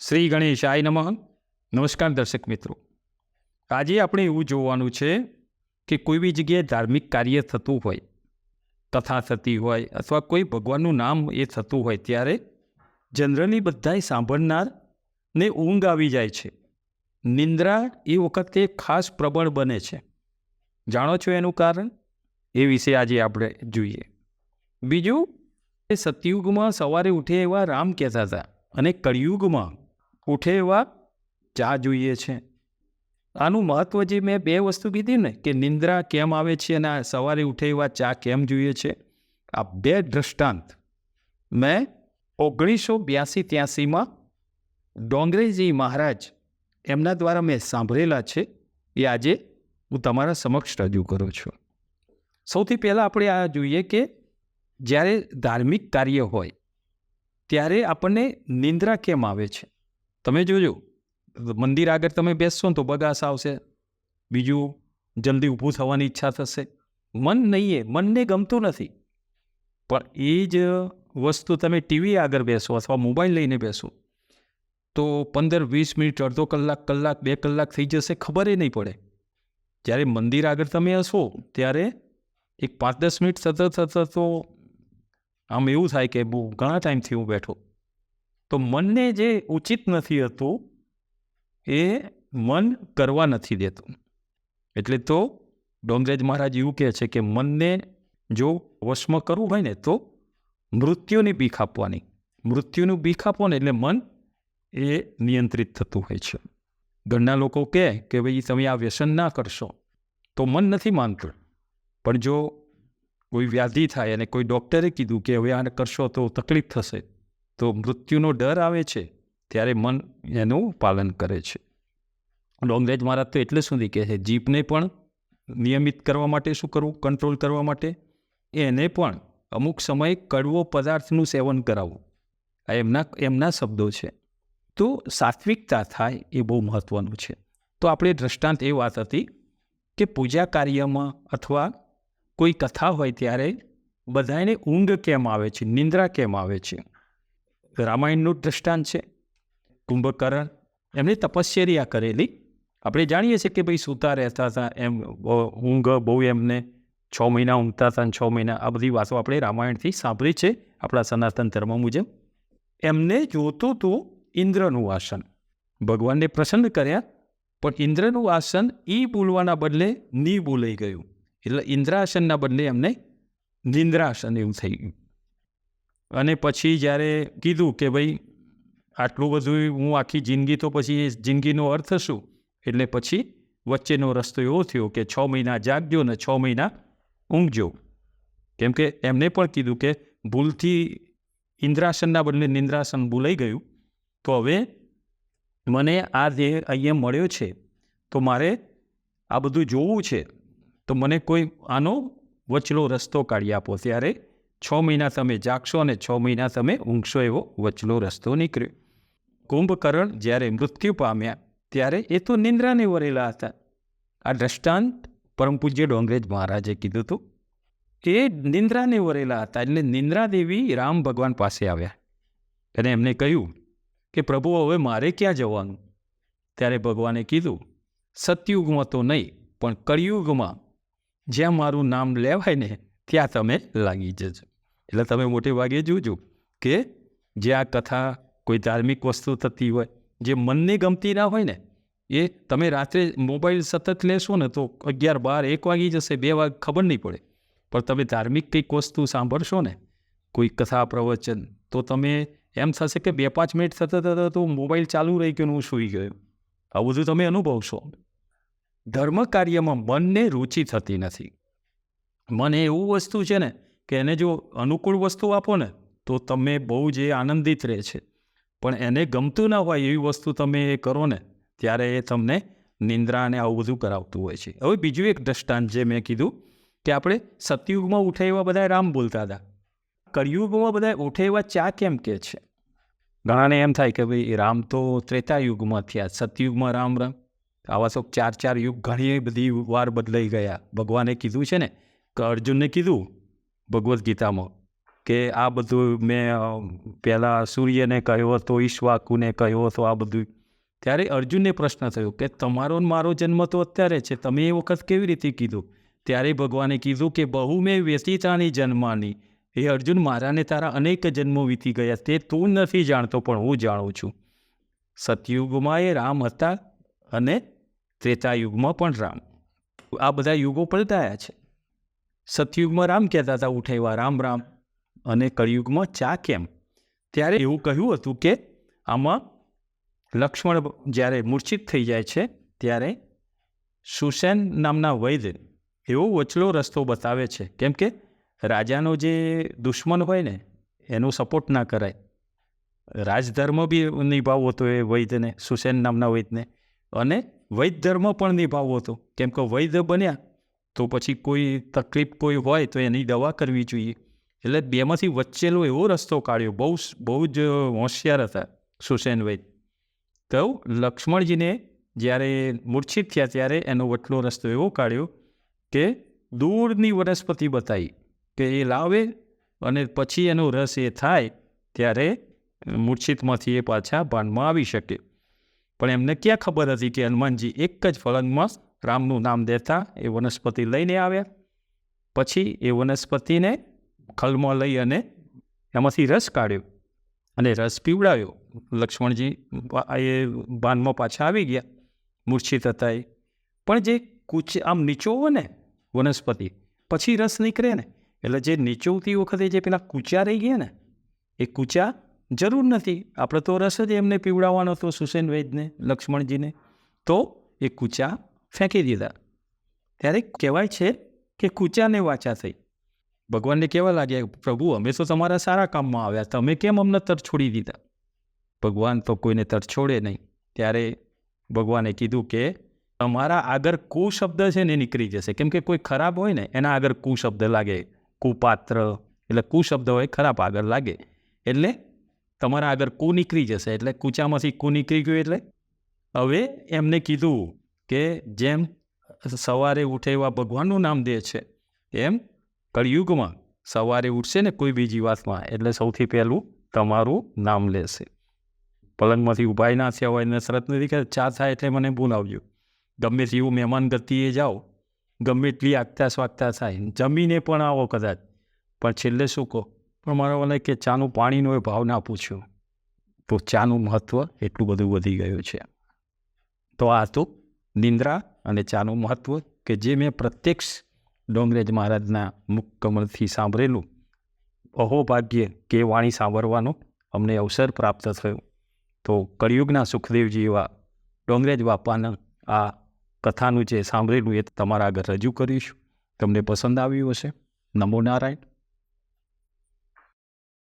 શ્રી ગણેશાય નમઃ. નમસ્કાર દર્શક મિત્રો. આજે આપણે એવું જોવાનું છે કે કોઈ બી જગ્યાએ ધાર્મિક કાર્ય થતું હોય, કથા થતી હોય અથવા કોઈ ભગવાનનું નામ એ થતું હોય ત્યારે જનરલી બધાય સાંભળનાર ને ઊંઘ આવી જાય છે. નિંદ્રા એ વખતે ખાસ પ્રબળ બને છે. જાણો છો એનું કારણ? એ વિશે આજે આપણે જોઈએ. બીજું, એ સતયુગમાં સવારે ઉઠે એવા રામ કહેતા હતા અને કળિયુગમાં ઉઠે એવા ચા જોઈએ છે. આનું મહત્વ જે મેં બે વસ્તુ કીધી ને, કે નિંદ્રા કેમ આવે છે અને સવારે ઉઠે એવા ચા કેમ જોઈએ છે, આ બે દ્રષ્ટાંત મેં 1982-83માં ડોંગરેજી મહારાજ એમના દ્વારા મેં સાંભળેલા છે. એ આજે હું તમારા સમક્ષ રજૂ કરું છું. સૌથી પહેલાં આપણે આ જોઈએ કે જ્યારે ધાર્મિક કાર્ય હોય ત્યારે આપણને નિંદ્રા કેમ આવે છે. તમે જોજો, મંદિર આગળ તમે બેસશો ને તો બગાસ આવશે. બીજું, જલ્દી ઊભું થવાની ઈચ્છા થશે. મન નહીં, મનને ગમતું નથી. પણ એ જ વસ્તુ તમે ટીવી આગળ બેસો અથવા મોબાઈલ લઈને બેસો તો 15-20 મિનિટ, અડધો કલાક, 2 કલાક થઈ જશે, ખબર નહીં પડે. જ્યારે મંદિર આગળ તમે હશો ત્યારે એક 5-10 મિનિટ સતત તો આમ એવું થાય કે બહુ ઘણા ટાઈમથી હું બેઠો. તો મનને જે ઉચિત નથી હતું એ મન કરવા નથી દેતું. એટલે તો ડોંગરેજ મહારાજ એવું કહે છે કે મનને જો વશમાં કરવું હોય ને તો મૃત્યુની બીક આપવાની. મૃત્યુનું બીક આપો ને એટલે મન એ નિયંત્રિત થતું હોય છે. ઘરના લોકો કહે કે ભાઈ તમે આ વ્યસન ના કરશો તો મન નથી માનતું. પણ જો કોઈ વ્યાધિ થાય અને કોઈ ડૉક્ટરે કીધું કે હવે આને કરશો તો તકલીફ થશે, તો મૃત્યુનો ડર આવે છે ત્યારે મન એનું પાલન કરે છે. ડોંગરેજ મહારાજ તો એટલે સુધી કહે છે જીભને પણ નિયમિત કરવા માટે શું કરવું, કંટ્રોલ કરવા માટે એને પણ અમુક સમયે કડવો પદાર્થનું સેવન કરાવવું. આ એમના શબ્દો છે. તો સાત્વિકતા થાય એ બહુ મહત્ત્વનું છે. તો આપણે દ્રષ્ટાંત એ વાત હતી કે પૂજા કાર્યમાં અથવા કોઈ કથા હોય ત્યારે બધાને ઊંઘ કેમ આવે છે, નિંદ્રા કેમ આવે છે. રામાયણનું દ્રષ્ટાંત છે. કુંભકર્ણ એમણે તપશ્ચર્યા કરેલી. આપણે જાણીએ છીએ કે ભાઈ સૂતા રહેતા હતા, એમ ઊંઘ બહુ એમને 6 મહિના ઊંઘતા હતા, 6 મહિના, આ બધી વાતો આપણે રામાયણથી સાંભળી છે આપણા સનાતન ધર્મ મુજબ. એમને જોતું હતું ઇન્દ્રનું આસન. ભગવાનને પ્રસન્ન કર્યા, પણ ઇન્દ્રનું આસન ઈ બોલવાના બદલે ની બોલાઈ ગયું. એટલે ઇન્દ્રાસનના બદલે એમને નિંદ્રાસન એવું થઈ ગયું. અને પછી જ્યારે કીધું કે ભાઈ આટલું બધું હું આખી જિંદગી, તો પછી એ જિંદગીનો અર્થ શું? એટલે પછી વચ્ચેનો રસ્તો એવો થયો કે 6 મહિના જાગજો ને 6 મહિના ઊંઘજો. કેમ કે એમને પણ કીધું કે ભૂલથી ઇન્દ્રાસનના બદલે નિંદ્રાસન બોલાઈ ગયું, તો હવે મને આ દેહ અહીંયા મળ્યો છે તો મારે આ બધું જોવું છે, તો મને કોઈ આનો વચલો રસ્તો કાઢી આપો. ત્યારે 6 મહિના તમે જાગશો અને 6 મહિના તમે ઊંઘશો, એવો વચલો રસ્તો નીકળ્યો. કુંભકર્ણ જ્યારે મૃત્યુ પામ્યા ત્યારે એ તો નિંદ્રાને વરેલા હતા. આ દ્રષ્ટાંત પરમ પૂજ્ય ડોંગરેજ મહારાજે કીધું હતું કે નિંદ્રાને વરેલા હતા. એટલે નિંદ્રા દેવી રામ ભગવાન પાસે આવ્યા અને એમને કહ્યું કે પ્રભુ હવે મારે ક્યાં જવાનું? ત્યારે ભગવાને કીધું સતયુગમાં તો નહીં, પણ કળિયુગમાં જ્યાં મારું નામ લેવાય ને ત્યાં તમે લાગી જજો. એટલે તમે મોટે ભાગે જોજો કે જે આ કથા, કોઈ ધાર્મિક વસ્તુ થતી હોય જે મનને ગમતી ના હોય ને, એ તમે રાત્રે મોબાઈલ સતત લેશો ને તો 11, 12, 1 વાગી જશે, 2 વાગે ખબર નહીં પડે. પણ તમે ધાર્મિક કંઈક વસ્તુ સાંભળશો ને, કોઈ કથા પ્રવચન, તો તમે એમ થશે કે 2-5 મિનિટ સતત તો મોબાઈલ ચાલુ રહી ગયો, હું સૂઈ ગયો. આ બધું તમે અનુભવશો. ધર્મ કાર્યમાં મનને રુચિ થતી નથી. મન એ એવું વસ્તુ છે ને કે એને જો અનુકૂળ વસ્તુ આપો ને તો તમે બહુ જે આનંદિત રહે છે. પણ એને ગમતું ના હોય એવી વસ્તુ તમે એ કરો ને ત્યારે એ તમને નિંદ્રા અને આવું બધું કરાવતું હોય છે. હવે બીજું એક દ્રષ્ટાંત જે મેં કીધું કે આપણે સતયુગમાં ઉઠે એવા બધા રામ બોલતા હતા, કળિયુગમાં બધા ઉઠે એવા ચા કેમ કે છે? ઘણાને એમ થાય કે ભાઈ રામ તો ત્રેતાયુગમાં થયા, સતયુગમાં રામ. આવા તો 4 યુગ ઘણી બધી વાર બદલાઈ ગયા. ભગવાને કીધું છે ને કે અર્જુનને કીધું ભગવદ્ ગીતામાં કે આ બધું મેં પહેલાં સૂર્યને કહ્યો હતો, ઈશ્વાકુને કહ્યો હતો, આ બધું. ત્યારે અર્જુનને પ્રશ્ન થયો કે તમારો ને મારો જન્મ તો અત્યારે છે, તમે એ વખત કેવી રીતે કીધું? ત્યારે ભગવાને કીધું કે બહુ મેં વ્યતીતાની જન્માની, એ અર્જુન મારાને તારા અનેક જન્મો વીતી ગયા, તે તું નથી જાણતો પણ હું જાણું છું. સતયુગમાં એ રામ હતા અને ત્રેતાયુગમાં પણ રામ. આ બધા યુગો પલટાયા છે. સતયુગમાં રામ કહેતા હતા ઉઠાવ્યા રામ રામ, અને કળિયુગમાં ચા કેમ? ત્યારે એવું કહ્યું હતું કે આમાં લક્ષ્મણ જ્યારે મૂર્છિત થઈ જાય છે ત્યારે સુસેન નામના વૈદ્ય એવો વચલો રસ્તો બતાવે છે. કેમ કે રાજાનો જે દુશ્મન હોય ને એનો સપોર્ટ ના કરાય. રાજધર્મ બી નિભાવવો હતો એ વૈદ્યને, સુસેન નામના વૈદ્યને, અને વૈદ્ય ધર્મ પણ નિભાવવો હતો. કેમ કે વૈદ્ય બન્યા તો પછી કોઈ તકલીફ કોઈ હોય તો એની દવા કરવી જોઈએ. એટલે બેમાંથી વચ્ચેલો એવો રસ્તો કાઢ્યો. બહુ જ હોશિયાર હતા સુસેન વૈદ્ય. તો લક્ષ્મણજીને જ્યારે મૂર્છિત થયા ત્યારે એનો વટલો રસ્તો એવો કાઢ્યો કે દૂરની વનસ્પતિ બતાવી કે એ લાવે અને પછી એનો રસ એ થાય ત્યારે મૂર્છિતમાંથી એ પાછા ભાનમાં આવી શકે. પણ એમને ક્યાં ખબર હતી કે હનુમાનજી એક જ ફલંગમાં રામનું નામ દેતા એ વનસ્પતિ લઈને આવ્યા. પછી એ વનસ્પતિને ખલમાં લઈ અને એમાંથી રસ કાઢ્યો અને રસ પીવડાવ્યો. લક્ષ્મણજી એ બાનમાં પાછા આવી ગયા, મૂર્છિત હતા એ. પણ જે આમ નીચોવો ને વનસ્પતિ પછી રસ નીકળે ને, એટલે જે નીચોવતી વખતે જે પેલા કૂચા રહી ગયા ને એ કૂચા જરૂર નથી, આપણે તો રસ જ એમને પીવડાવવાનો હતો સુસેન વૈદ્યને, લક્ષ્મણજીને, તો એ કૂચા ફેંકી દીધા. ત્યારે કહેવાય છે કે કૂચાને વાચા થઈ. ભગવાનને કહેવા લાગ્યા, પ્રભુ અમે તો તમારા સારા કામમાં આવ્યા, તમે કેમ અમને તર છોડી દીધા? ભગવાન તો કોઈને તર છોડે નહીં. ત્યારે ભગવાને કીધું કે તમારા આગળ કુ શબ્દ છે ને નીકળી જશે. કેમ કે કોઈ ખરાબ હોય ને એના આગળ કુ શબ્દ લાગે, કુપાત્ર એટલે કુ શબ્દ હોય, ખરાબ આગળ લાગે, એટલે તમારા આગળ કુ નીકળી જશે. એટલે કૂચામાંથી કુ નીકળી ગયું. એટલે હવે એમને કીધું કે જેમ સવારે ઉઠે એવા ભગવાનનું નામ દે છે એમ કળિયુગમાં સવારે ઉઠશે ને કોઈ બીજી વાતમાં એટલે સૌથી પહેલું તમારું નામ લેશે. પલંગમાંથી ઊભા ના થયા હોય ને શરત નથી કે ચા થાય એટલે મને બોલાવજો. ગમે તેવું મહેમાન ગતિએ જાઓ, ગમે એટલી આગતા સ્વાગતા થાય, જમીને પણ આવો કદાચ, પણ છેલ્લે શું કહો? પણ મારા વાલે કે ચાનું પાણીનો એ ભાવ ના પૂછ્યો. તો ચાનું મહત્ત્વ એટલું બધું વધી ગયું છે. તો આ તો નિંદ્રા અને ચાનું મહત્ત્વ કે જે મેં પ્રત્યક્ષ ડોંગરેજ મહારાજના મુખ કમળથી સાંભળેલું. અહોભાગ્ય કે વાણી સાંભળવાનો અમને અવસર પ્રાપ્ત થયો. તો કળિયુગના સુખદેવજી એવા ડોંગરેજ બાપાના આ કથાનું જે સાંભળેલું એ તમારા આગળ રજૂ કરીશું. તમને પસંદ આવ્યું હશે. નમો નારાયણ.